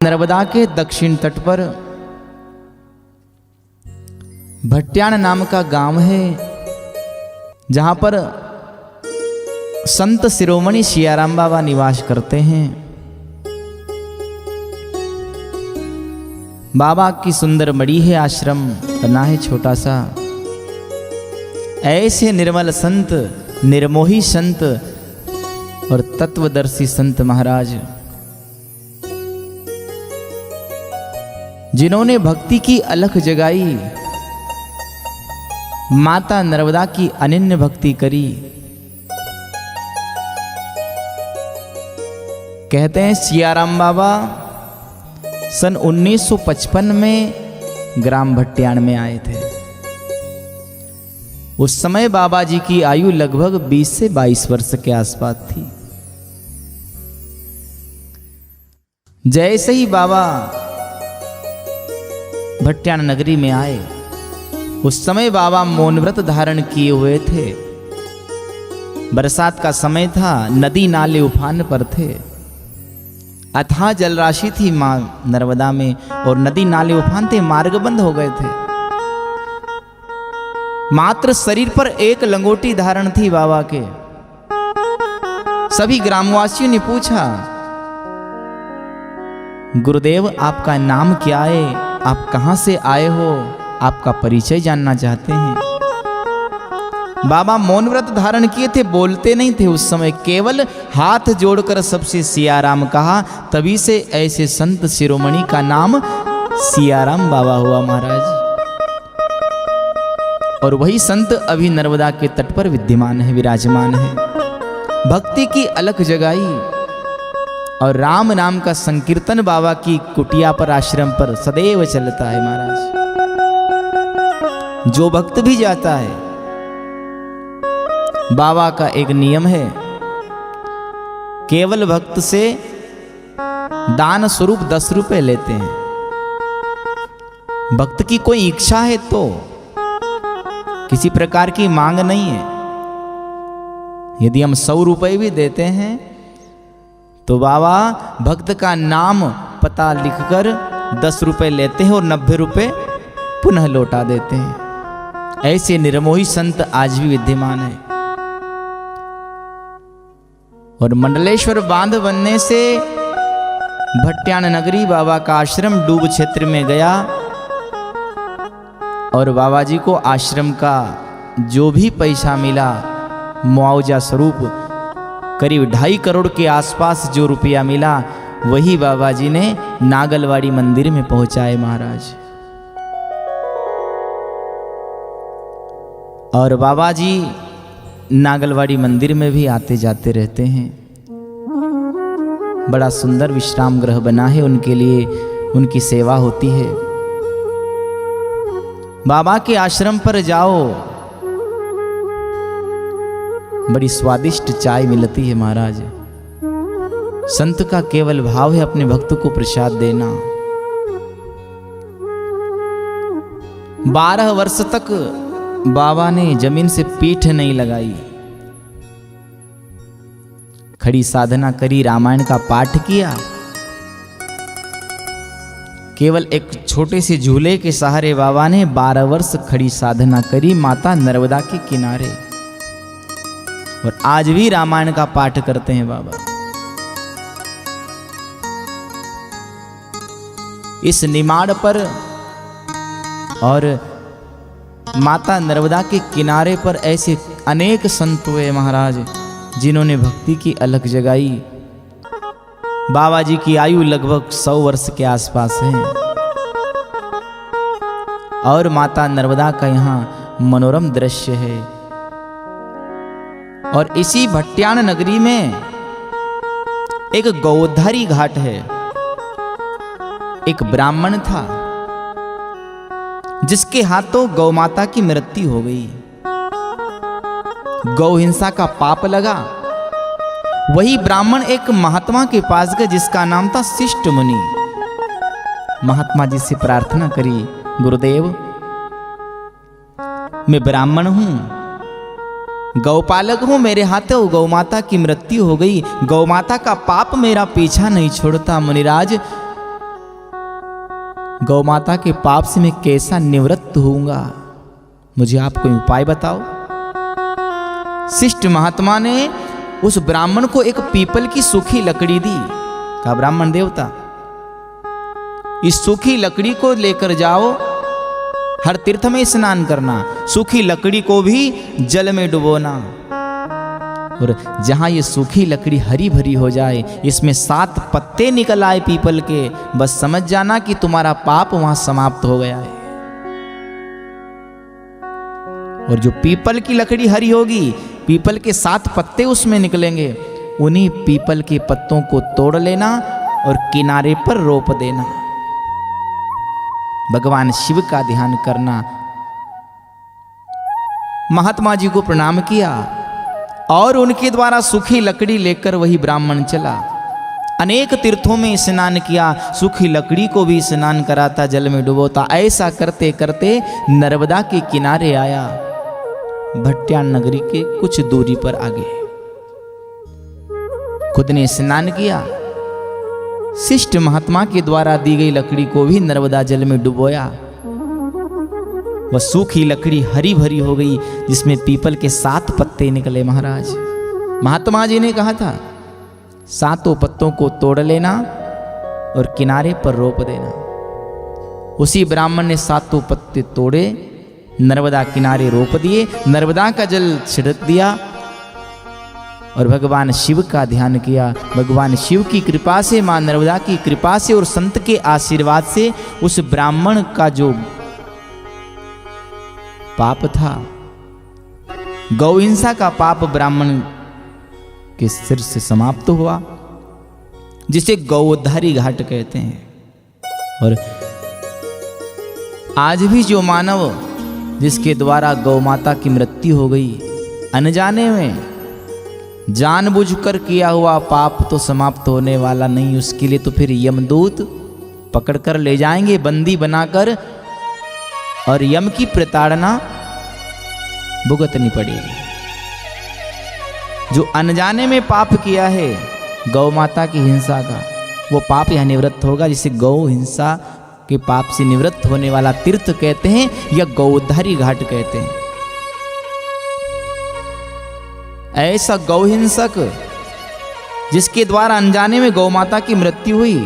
नर्मदा के दक्षिण तट पर भट्ट्याण नाम का गांव है, जहां पर संत शिरोमणि सियाराम बाबा निवास करते हैं। बाबा की सुंदर मड़ी है, आश्रम बना है छोटा सा। ऐसे निर्मल संत, निर्मोही संत और तत्वदर्शी संत महाराज, जिन्होंने भक्ति की अलख जगाई, माता नर्मदा की अनन्य भक्ति करी। कहते हैं सियाराम बाबा सन 1955 में ग्राम भट्ट्याण में आए थे। उस समय बाबा जी की आयु लगभग 20 से 22 वर्ष के आसपास थी। जैसे ही बाबा भट्ट्याण नगरी में आए, उस समय बाबा मौन व्रत धारण किए हुए थे। बरसात का समय था, नदी नाले उफान पर थे, अथाह जलराशि थी मां नर्मदा में, और नदी नाले उफान थे, मार्ग बंद हो गए थे। मात्र शरीर पर एक लंगोटी धारण थी बाबा के। सभी ग्रामवासियों ने पूछा, गुरुदेव आपका नाम क्या है, आप कहां से आए हो, आपका परिचय जानना चाहते हैं। बाबा मौन व्रत धारण किए थे, बोलते नहीं थे उस समय, केवल हाथ जोड़कर सबसे सियाराम कहा। तभी से ऐसे संत शिरोमणि का नाम सियाराम बाबा हुआ महाराज। और वही संत अभी नर्मदा के तट पर विद्यमान है, विराजमान है। भक्ति की अलख जगाई और राम नाम का संकीर्तन बाबा की कुटिया पर, आश्रम पर सदैव चलता है महाराज। जो भक्त भी जाता है, बाबा का एक नियम है, केवल भक्त से दान स्वरूप 10 रुपए लेते हैं। भक्त की कोई इच्छा है तो, किसी प्रकार की मांग नहीं है। यदि हम 100 रुपए भी देते हैं तो बाबा भक्त का नाम पता लिखकर 10 रुपए लेते हैं और 90 रुपए पुनः लौटा देते हैं। ऐसे निर्मोही संत आज भी विद्यमान है। और मंडलेश्वर बांध बनने से भट्ट्याण नगरी बाबा का आश्रम डूब क्षेत्र में गया, और बाबा जी को आश्रम का जो भी पैसा मिला मुआवजा स्वरूप, करीब 2.5 करोड़ के आसपास जो रुपया मिला, वही बाबा जी ने नागलवाड़ी मंदिर में पहुंचाए महाराज। और बाबा जी नागलवाड़ी मंदिर में भी आते जाते रहते हैं। बड़ा सुंदर विश्राम गृह बना है उनके लिए, उनकी सेवा होती है। बाबा के आश्रम पर जाओ, बड़ी स्वादिष्ट चाय मिलती है महाराज। संत का केवल भाव है अपने भक्त को प्रसाद देना। 12 वर्ष तक बाबा ने जमीन से पीठ नहीं लगाई, खड़ी साधना करी, रामायण का पाठ किया। केवल एक छोटे से झूले के सहारे बाबा ने 12 वर्ष खड़ी साधना करी माता नर्मदा के किनारे, और आज भी रामायण का पाठ करते हैं बाबा। इस निमाड़ पर और माता नर्मदा के किनारे पर ऐसे अनेक संत हुए महाराज, जिन्होंने भक्ति की अलख जगाई। बाबा जी की आयु लगभग 100 वर्ष के आसपास है। और माता नर्मदा का यहाँ मनोरम दृश्य है। और इसी भट्ट्याण नगरी में एक गौधारी घाट है। एक ब्राह्मण था जिसके हाथों गौ माता की मृत्यु हो गई, गौ हिंसा का पाप लगा। वही ब्राह्मण एक महात्मा के पास गए जिसका नाम था शिष्ट मुनि। महात्मा जी से प्रार्थना करी, गुरुदेव मैं ब्राह्मण हूं, गौपालक हूं, मेरे हाथों गौ माता की मृत्यु हो गई, गौ माता का पाप मेरा पीछा नहीं छोड़ता। मुनिराज गौ माता के पाप से मैं कैसा निवृत्त होऊंगा, मुझे आप कोई उपाय बताओ। शिष्ट महात्मा ने उस ब्राह्मण को एक पीपल की सूखी लकड़ी दी। कहा, ब्राह्मण देवता, इस सूखी लकड़ी को लेकर जाओ, हर तीर्थ में स्नान करना, सूखी लकड़ी को भी जल में डुबोना, और जहां ये सूखी लकड़ी हरी भरी हो जाए, इसमें 7 पत्ते निकल आए पीपल के, बस समझ जाना कि तुम्हारा पाप वहां समाप्त हो गया है। और जो पीपल की लकड़ी हरी होगी, पीपल के 7 पत्ते उसमें निकलेंगे, उन्हीं पीपल के पत्तों को तोड़ लेना और किनारे पर रोप देना। भगवान शिव का ध्यान करना। महात्मा जी को प्रणाम किया और उनके द्वारा सूखी लकड़ी लेकर वही ब्राह्मण चला। अनेक तीर्थों में स्नान किया, सूखी लकड़ी को भी स्नान कराता, जल में डुबोता। ऐसा करते करते नर्मदा के किनारे आया, भट्ट्यान नगरी के कुछ दूरी पर आगे। खुद ने स्नान किया, शिष्ट महात्मा के द्वारा दी गई लकड़ी को भी नर्मदा जल में डुबोया। वह सूखी लकड़ी हरी भरी हो गई, जिसमें पीपल के 7 पत्ते निकले। महाराज, महात्मा जी ने कहा था 7 पत्तों को तोड़ लेना और किनारे पर रोप देना। उसी ब्राह्मण ने 7 पत्ते तोड़े, नर्मदा किनारे रोप दिए, नर्मदा का जल छिड़क दिया और भगवान शिव का ध्यान किया। भगवान शिव की कृपा से, मां नर्मदा की कृपा से और संत के आशीर्वाद से उस ब्राह्मण का जो पाप था, गौहिंसा का पाप, ब्राह्मण के सिर से समाप्त हुआ, जिसे गौधारी घाट कहते हैं। और आज भी जो मानव जिसके द्वारा गौ माता की मृत्यु हो गई, अनजाने में जानबूझकर किया हुआ पाप तो समाप्त होने वाला नहीं, उसके लिए तो फिर यमदूत पकड़कर ले जाएंगे बंदी बनाकर, और यम की प्रताड़ना भुगतनी पड़ेगी। जो अनजाने में पाप किया है गौ माता की हिंसा का, वो पाप यह निवृत्त होगा, जिसे गौ हिंसा के पाप से निवृत्त होने वाला तीर्थ कहते हैं या गौधारी घाट कहते हैं। ऐसा गौहिंसक जिसके द्वारा अनजाने में गौ माता की मृत्यु हुई,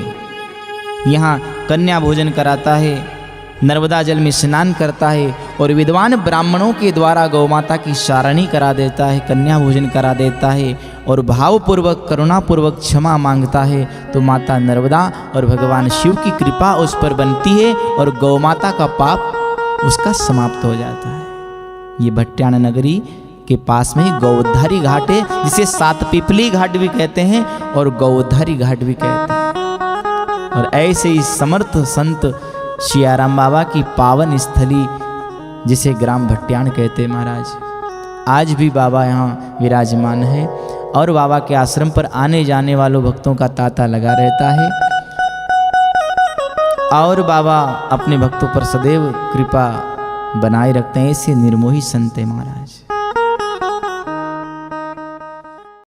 यहाँ कन्या भोजन कराता है, नर्मदा जल में स्नान करता है और विद्वान ब्राह्मणों के द्वारा गौ माता की सारणी करा देता है, कन्या भोजन करा देता है और भावपूर्वक करुणापूर्वक क्षमा मांगता है, तो माता नर्मदा और भगवान शिव की कृपा उस पर बनती है और गौ माता का पाप उसका समाप्त हो जाता है। ये भट्ट्यान नगरी के पास में ही गौधारी घाट है, जिसे 7 पीपली घाट भी कहते हैं और गौधारी घाट भी कहते हैं। और ऐसे ही समर्थ संत सियाराम बाबा की पावन स्थली, जिसे ग्राम भट्ट्यान कहते हैं महाराज, आज भी बाबा यहाँ विराजमान है और बाबा के आश्रम पर आने जाने वालों भक्तों का तांता लगा रहता है। और बाबा अपने भक्तों पर सदैव कृपा बनाए रखते हैं। ऐसे निर्मोही संत है महाराज।